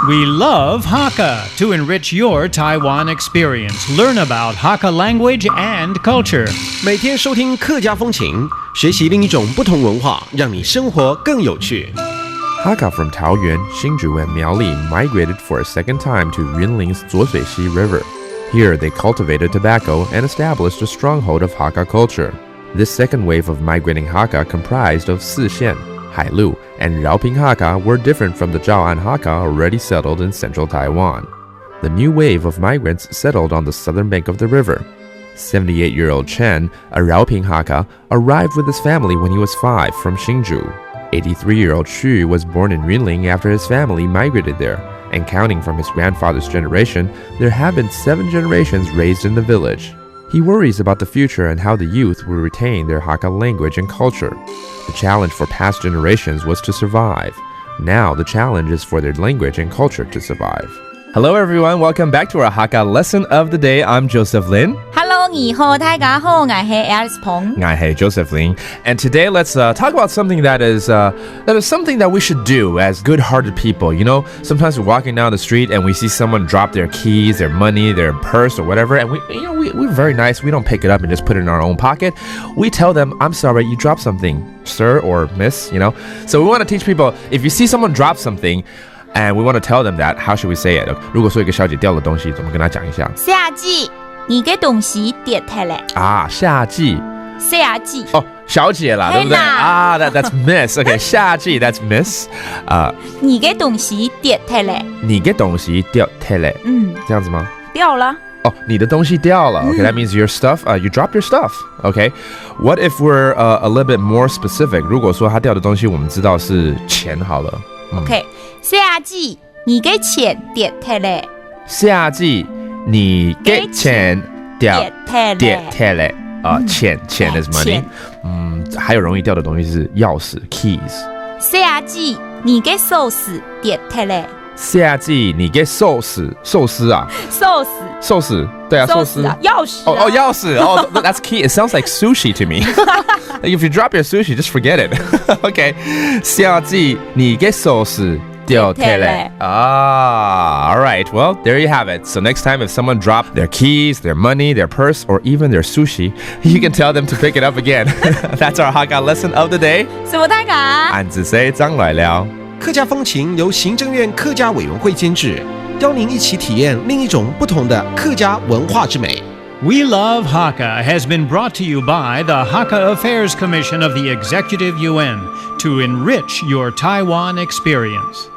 We love Hakka to enrich your Taiwan experience. Learn about Hakka language and culture. 每天收听客家风情，学习另一种不同文化，让你生活更有趣。Hakka from Taoyuan, Hsinchu, and Miaoli migrated for a second time to Yunling's Zuosui River. Here, they cultivated tobacco and established a stronghold of Hakka culture. This second wave of migrating Hakka comprised of Sixian, Hailu, and Raoping Hakka were different from the Zhaoan Hakka already settled in central Taiwan. The new wave of migrants settled on the southern bank of the river. 78-year-old Chen, a Raoping Hakka, arrived with his family when he was 5 from Hsinchu. 83-year-old Xu was born in Yunling after his family migrated there, and counting from his grandfather's generation, there have been 7 generations raised in the village. He worries about the future and how the youth will retain their Hakka language and culture. The challenge for past generations was to survive. Now the challenge is for their language and culture to survive. Hello everyone, welcome back to our Hakka lesson of the day. I'm Joseph Lin. Hello, 你好，大家好，我是 Alice Pong. Hey, Joseph Lin. And today let's talk about something that is something that we should do as good-hearted people. You know, sometimes we're walking down the street and we see someone drop their keys, their money, their purse or whatever, and we're very nice. We don't pick it up and just put it in our own pocket. We tell them, I'm sorry, you dropped something, sir or miss, you know. So we want to teach people, if you see someone drop something, and we want to tell them that, how should we say it? 如果说一个小姐掉了东西，怎么跟她讲一下？夏季，你嘅东西跌下来。啊，夏季。夏季。哦，小姐啦，对不对？啊 ，that's miss. Okay, 夏季 that's miss. 你嘅东西跌下来。你嘅东西掉下来。这样子吗？掉了。哦，你的东西掉了。Okay, that means your stuff. You dropped your stuff. Okay. What if we're a little bit more specific? 如果说他掉的东西，我们知道是钱好了。OK， 夏季你嘅钱跌下来。夏季你嘅钱掉下来。钱 is money。还有容易掉的东西是钥匙 keys。夏季你嘅寿司跌下来。夏季你嘅寿司啊？寿司，对啊，寿司啊，钥匙。钥匙。That's key. It sounds like sushi to me. If you drop your sushi, just forget it. Okay. 夏季你嘅寿司掉下来。All right. Well, there you have it. So next time, if someone dropped their keys, their money, their purse, or even their sushi, you can tell them to pick it up again. That's our Hakka lesson of the day. 什么大家？俺只say 张来了。客家风情由行政院客家委员会监制，邀您一起体验另一种不同的客家文化之美。We Love Hakka has been brought to you by the Hakka Affairs Commission of the Executive Yuan to enrich your Taiwan experience.